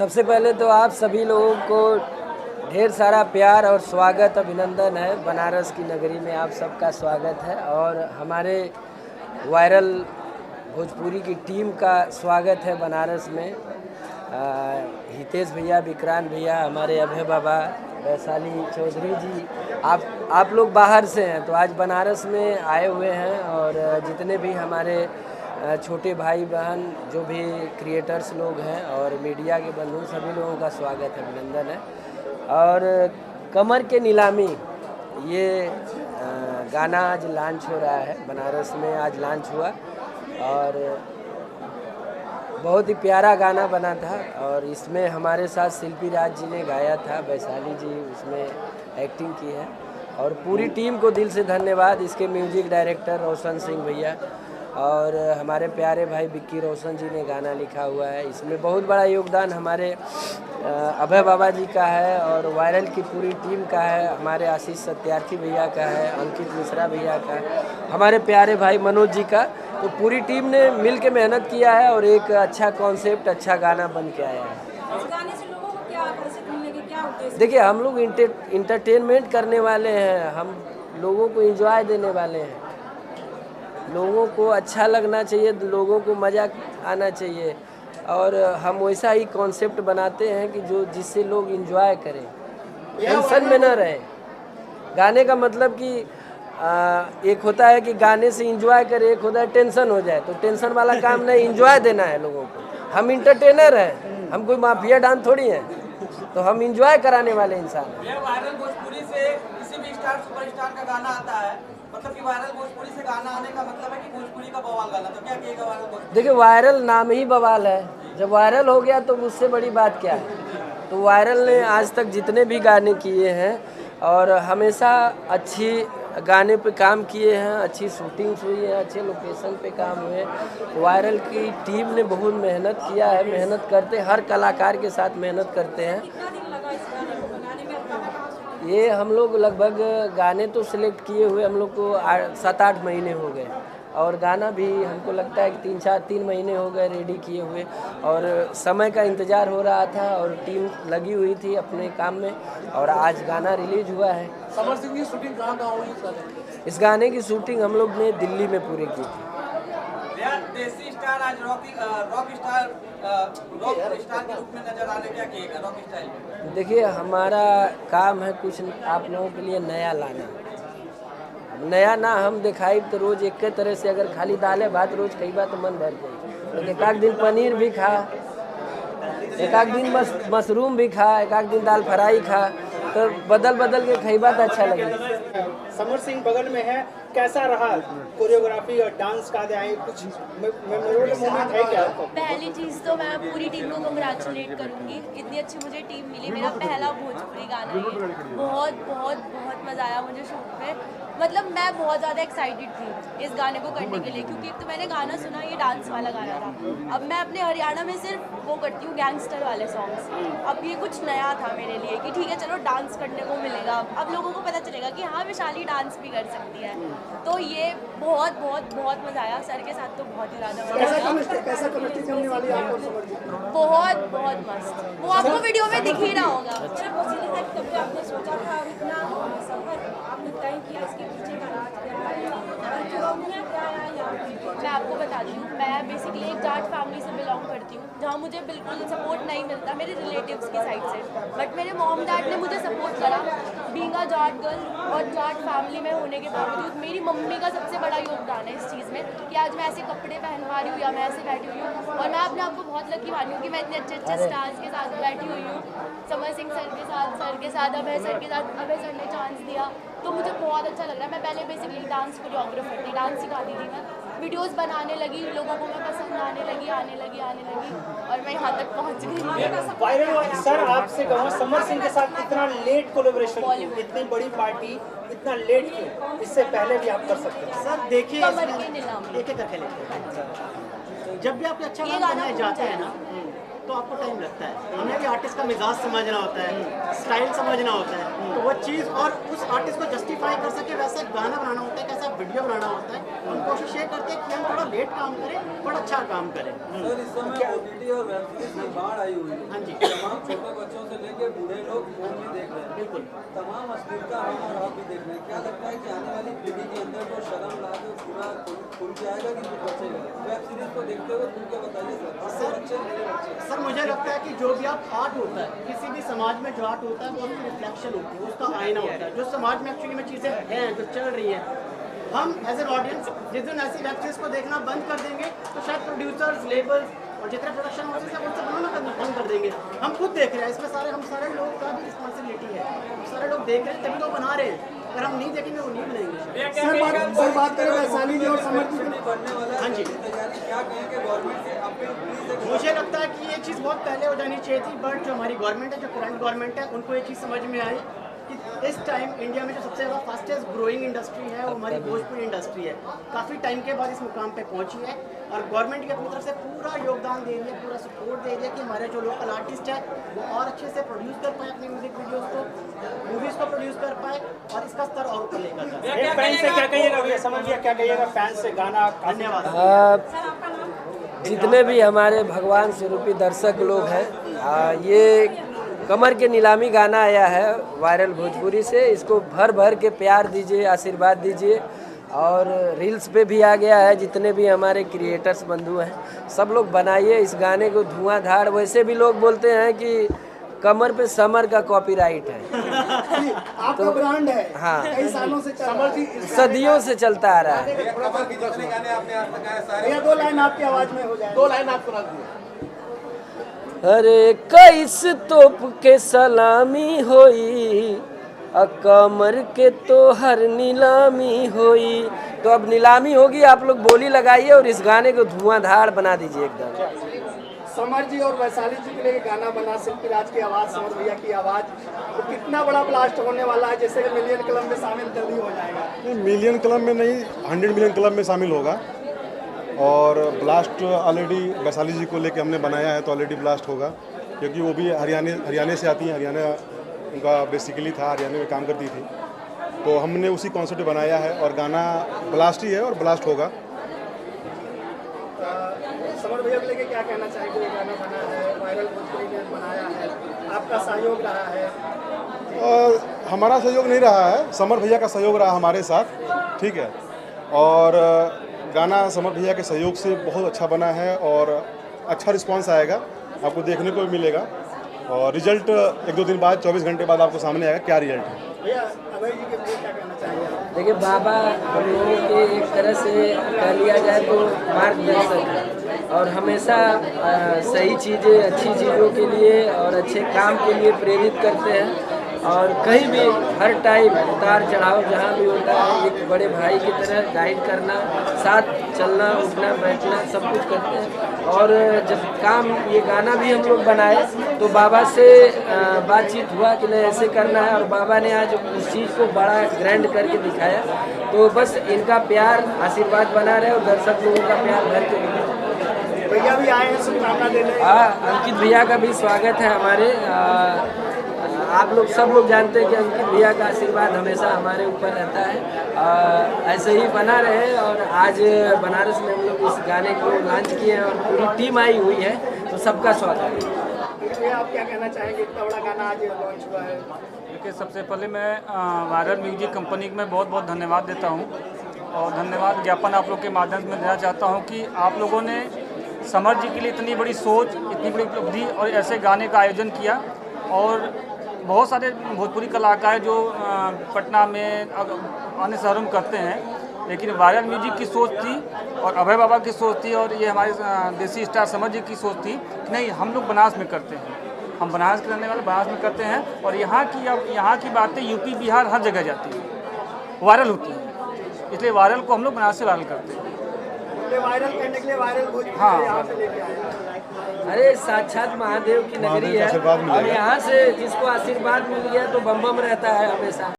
सबसे पहले तो आप सभी लोगों को ढेर सारा प्यार और स्वागत अभिनंदन है। बनारस की नगरी में आप सबका स्वागत है और हमारे वायरल भोजपुरी की टीम का स्वागत है बनारस में। हितेश भैया, विक्रांत भैया, हमारे अभय बाबा, वैशाली चौधरी जी, आप लोग बाहर से हैं तो आज बनारस में आए हुए हैं और जितने भी हमारे छोटे भाई बहन जो भी क्रिएटर्स लोग हैं और मीडिया के बंधु, सभी लोगों का स्वागत है, अभिनंदन है। और कमर के नीलामी ये गाना आज लॉन्च हो रहा है बनारस में, आज लॉन्च हुआ और बहुत ही प्यारा गाना बना था और इसमें हमारे साथ शिल्पी राज जी ने गाया था, वैशाली जी उसमें एक्टिंग की है और पूरी टीम को दिल से धन्यवाद। इसके म्यूजिक डायरेक्टर रोशन सिंह भैया और हमारे प्यारे भाई विक्की रोशन जी ने गाना लिखा हुआ है। इसमें बहुत बड़ा योगदान हमारे अभय बाबा जी का है और वायरल की पूरी टीम का है, हमारे आशीष सत्यार्थी भैया का है, अंकित मिश्रा भैया का है, हमारे प्यारे भाई मनोज जी का। तो पूरी टीम ने मिल के मेहनत किया है और एक अच्छा कॉन्सेप्ट, अच्छा गाना बन के आया है। देखिए, हम लोग इंटरटेनमेंट करने वाले हैं, हम लोगों को एंजॉय देने वाले हैं, लोगों को अच्छा लगना चाहिए, लोगों को मज़ा आना चाहिए और हम वैसा ही कॉन्सेप्ट बनाते हैं कि जो जिससे लोग एंजॉय करें, टेंशन में न रहें। गाने का मतलब कि एक होता है कि गाने से एंजॉय करें, एक होता है टेंशन हो जाए, तो टेंशन वाला काम नहीं, एंजॉय देना है लोगों को। हम इंटरटेनर हैं, हम कोई माफिया डांस थोड़ी हैं, तो हम एंजॉय कराने वाले इंसान हैं। वायरल भोजपुरी से किसी भी स्टार सुपरस्टार का गाना आता है, मतलब कि वायरल भोजपुरी से गाना आने का मतलब है कि भोजपुरी का बवाल गाना, तो क्या कहेगा वायरल भोजपुरी? देखिए, वायरल नाम ही बवाल है, जब वायरल हो गया तो उससे बड़ी बात क्या है। तो वायरल ने आज तक जितने भी गाने किए हैं और हमेशा अच्छी गाने पे काम किए हैं, अच्छी शूटिंग्स हुई है, अच्छे लोकेशन पे काम हुए। वायरल की टीम ने बहुत मेहनत किया है, मेहनत करते हर कलाकार के साथ मेहनत करते हैं। ये हम लोग लगभग गाने तो सिलेक्ट किए हुए हम लोग को 7-8 महीने हो गए और गाना भी हमको लगता है कि 3 महीने हो गए रेडी किए हुए और समय का इंतज़ार हो रहा था और टीम लगी हुई थी अपने काम में और आज गाना रिलीज हुआ है। समर सिंह की शूटिंग कहाँ हुई? इस गाने की शूटिंग हम लोग ने दिल्ली में पूरी की थी। देसी स्टार आज रॉक स्टार के रूप में नजर आ रहे, क्या कहेगा रॉक स्टाइल में? देखिए, हमारा काम है कुछ आप लोगों के लिए नया लाना। नया ना हम दिखाई तो रोज एक तरह से अगर खाली दाल है भात रोज कई बार तो मन भर जाए, तो एक आध दिन पनीर भी खा, एक आध दिन मशरूम भी खा, एक आध दिन दाल फ्राई खा, तो बदल के कई बात अच्छा लगे। समर सिंह बगल में है, कैसा रहा कोरियोग्राफी और डांस का कुछ मेमोरेबल मोमेंट है क्या? पहली चीज़ तो मैं पूरी टीम को कंग्रेचुलेट करूंगी, इतनी अच्छी मुझे टीम मिली। मेरा पहला भोजपुरी गाना है, बहुत बहुत बहुत मज़ा आया मुझे शूट में। मतलब मैं बहुत ज़्यादा एक्साइटेड थी इस गाने को करने के लिए, क्योंकि एक तो मैंने गाना सुना, ये डांस वाला गाना था। अब मैं अपने हरियाणा में सिर्फ वो करती हूँ गैंगस्टर वाले सॉन्ग्स, अब ये कुछ नया था मेरे लिए कि ठीक है चलो डांस करने को मिलेगा, अब लोगों को पता चलेगा कि हाँ वैशाली डांस भी कर सकती है। तो ये बहुत बहुत बहुत मज़ा आया, सर के साथ तो बहुत ही ज़्यादा मज़ा आया, बहुत बहुत मस्त। वो आपको वीडियो में दिख ही रहा होगा। मैं आपको बता दी हूँ, मैं बेसिकली एक जाट फैमिली से बिलोंग करती हूँ, जहाँ मुझे बिल्कुल सपोर्ट नहीं मिलता मेरे रिलेटिव्स की साइड से, बट मेरे मॉम डैड ने मुझे सपोर्ट करा। बीइंग अ जाट गर्ल और जाट फैमिली में होने के बावजूद मेरी मम्मी का सबसे बड़ा योगदान है इस चीज़ में कि आज मैं ऐसे कपड़े पहन पा रही हूँ या मैं ऐसे बैठी हुई हूँ। और मैं अपने आप को बहुत लकी मानी हूँ कि मैं इतने अच्छे अच्छे स्टार्स के साथ बैठी हुई हूँ, समर सिंह सर के साथ, अभय सर के साथ। अभय सर ने चांस दिया तो मुझे बहुत अच्छा लग रहा है। मैं पहले बेसिकली डांस कोरियोग्राफर थी, डांस सिखाती थी, मैं वीडियोस बनाने लगी, लोगों को मैं पसंद आने लगी और मैं यहाँ तक पहुँच गई। वायरल सर, आपसे कहूँ समर सिंह के साथ कितना लेट कोलैबोरेशन, इतनी बड़ी पार्टी इतना लेट क्यों? इससे पहले भी आप कर सकते हैं। सर देखिए, कमर के नीलामी एक करके लेते हैं। जब भी आप अच्छा काम करने जाते हैं ना तो आपको टाइम लगता है, हमें भी आर्टिस्ट का मिजाज समझना होता है, स्टाइल समझना होता है, तो वो चीज़ और उस आर्टिस्ट को जस्टिफाई कर सके वैसा गाना बनाना होता है, कैसा वीडियो बनाना होता है, हम कोशिश ये करते हैं कि हम थोड़ा लेट काम करें बट अच्छा काम करें। सर, इस समय OTT और वेब सीरीज की बाढ़ आई हुई है। हाँ जी। तमाम छोटे बच्चों से लेके बूढ़े लोग फोन भी देख रहे हैं। बिल्कुल। तमाम अश्लीलता हम और आप भी देख रहे हैं। क्या लगता है कि आने वाली पीढ़ी के अंदर तो शर्म ला के पूरा खुल के आएगा कि कुछ बचेगा? वेब सीरीज को देखते हुए खुल के बताइए सर, आपके बच्चे मेरे बच्चे। सर मुझे लगता है कि जो भी आप आर्ट होता है, किसी भी समाज में जो आर्ट होता है वो उसकी रिफ्लेक्शन होती है, उसका आईना होता है। जो समाज में एक्चुअली में चीज़ें हैं, जो चल रही हैं, हम एज एन ऑडियंस जिस दिन ऐसी वेब सीरीज को देखना बंद कर देंगे तो शायद प्रोड्यूसर्स, लेबल्स और जितने प्रोडक्शन हाउसेस हैं उनसे बनाना बंद कर देंगे। हम खुद देख रहे हैं, इसमें हम सारे लोग का भी रिस्पॉन्सिबिलिटी है। हम सारे लोग देख रहे हैं तभी तो बना रहे हैं, अगर हम नहीं देखेंगे वो नहीं बनाएंगे। सर बात करें वैशाली जी और समर जी की। बढ़ने वाला हाँ जी। तैयारी क्या कहेंगे गवर्नमेंट से? अपील प्लीज एक मुझे लगता है कि ये चीज़ बहुत पहले हो जानी चाहिए थी, बट जो हमारी गवर्नमेंट है, जो करंट गवर्नमेंट है, उनको ये चीज़ समझ में आई कि इस टाइम इंडिया में जो सबसे ज़्यादा फास्टेस्ट ग्रोइंग इंडस्ट्री है वो हमारी भोजपुरी इंडस्ट्री है। काफ़ी टाइम के बाद इस मुकाम पे पहुंची है और गवर्नमेंट की अपनी तरफ से पूरा योगदान दे रही है, पूरा सपोर्ट दे रही है कि हमारे जो लोकल आर्टिस्ट है वो और अच्छे से प्रोड्यूस कर पाए अपने म्यूजिक वीडियोज़ को, मूवीज़ को प्रोड्यूस कर पाए और इसका स्तर और ऊपर लेकर जाए। फैंस से क्या कहिएगा भैया, समझ गया क्या कहिएगा फैंस से? गाना धन्यवाद। जितने भी हमारे भगवान स्वरूपी दर्शक लोग हैं, ये कमर के नीलामी गाना आया है वायरल भोजपुरी से, इसको भर भर के प्यार दीजिए, आशीर्वाद दीजिए। और रील्स पे भी आ गया है, जितने भी हमारे क्रिएटर्स बंधु हैं सब लोग बनाइए इस गाने को धुआंधार। वैसे भी लोग बोलते हैं कि कमर पे समर का कॉपीराइट है। आपका ब्रांड है, हाँ, कई सालों से सदियों से चलता आ रहा है। कमर के जितने गाने आपने आज तक गाए सारे भैया 2 लाइन आपकी आवाज में हो जाए। 2 लाइन आप सुना दीजिए। अरे कईस तोप के सलामी होई, कमर के तो हर नीलामी होई। तो अब नीलामी होगी, आप लोग बोली लगाइए और इस गाने को धुआंधार बना दीजिए एकदम। समर जी और वैशाली जी के लिए गाना बना शिल्पी राज की आवाज़, समर भैया की आवाज़, तो कितना बड़ा ब्लास्ट होने वाला है? जैसे कि मिलियन क्लब में शामिल जल्दी हो जाएगा। नहीं, मिलियन क्लब में नहीं, 100 मिलियन क्लब में शामिल होगा। और ब्लास्ट ऑलरेडी वैशाली जी को लेके हमने बनाया है, तो ऑलरेडी ब्लास्ट होगा, क्योंकि वो भी हरियाणा से आती हैं। हरियाणा उनका बेसिकली था, हरियाणा में काम करती थी, तो हमने उसी कॉन्सेप्ट बनाया है और गाना ब्लास्ट ही है और ब्लास्ट होगा। समर भैया को लेके क्या कहना चाहेंगे? ये गाना बना है, वायरल भोजपुरी ने बनाया है, आपका सहयोग रहा है? हमारा सहयोग नहीं रहा है, समर भैया का सहयोग रहा हमारे साथ, ठीक है। और गाना समर भैया के सहयोग से बहुत अच्छा बना है और अच्छा रिस्पांस आएगा, आपको देखने को भी मिलेगा। और रिजल्ट 1-2 दिन बाद, 24 घंटे बाद आपको सामने आएगा क्या रिजल्ट है। भैया अभय जी के लिए क्या कहना चाहेंगे? देखिए, बाबा हम लोगों के एक तरह से कह लिया जाए तो मार्गदर्शक है और हमेशा सही चीज़ें, अच्छी चीज़ों के लिए और अच्छे काम के लिए प्रेरित करते हैं। और कहीं भी हर टाइम उतार चढ़ाव जहाँ भी होता है, एक बड़े भाई की तरह गाइड करना, साथ चलना, उठना बैठना सब कुछ करते हैं। और जब काम ये गाना भी हम लोग बनाए तो बाबा से बातचीत हुआ कि नहीं ऐसे करना है, और बाबा ने आज उस चीज़ को बड़ा ग्रैंड करके दिखाया। तो बस इनका प्यार, आशीर्वाद बना रहे और दर्शक लोगों का प्यार भर के मिले। भैया भी आए हैं शुभकामना देने। अंकित भैया का भी स्वागत है हमारे। आप लोग सब लोग जानते हैं कि अंकित भैया का आशीर्वाद हमेशा हमारे ऊपर रहता है, ऐसे ही बना रहे। और आज बनारस में हम लोग इस गाने को लॉन्च किए हैं और पूरी टीम आई हुई है, तो सबका स्वागत है। आप क्या कहना चाहेंगे? इतना बड़ा गाना आज लॉन्च हुआ है। देखिए, सबसे पहले मैं वायरल म्यूजिक कंपनी को मैं बहुत बहुत धन्यवाद देता हूँ और धन्यवाद ज्ञापन आप लोग के माध्यम से देना चाहता हूँ कि आप लोगों ने समर जी के लिए इतनी बड़ी सोच, इतनी बड़ी उपलब्धि और ऐसे गाने का आयोजन किया। और बहुत सारे भोजपुरी कलाकार जो पटना में अन्य शहरों में करते हैं, लेकिन वायरल म्यूजिक की सोच थी और अभय बाबा की सोच थी और ये हमारे देसी स्टार समर जी की सोच थी कि नहीं, हम लोग बनारस में करते हैं, हम बनारस के रहने वाले बनारस में करते हैं। और यहाँ की बातें यूपी बिहार हर जगह जाती है, वायरल होती है, इसलिए वायरल को हम लोग बनारस से वायरल करते हैं। वायरल करने के लिए वायरल भोजपुरी हाँ। यहाँ से लेके आए। अरे साक्षात महादेव की नगरी है और यहाँ से जिसको आशीर्वाद मिल गया तो बम बम रहता है हमेशा।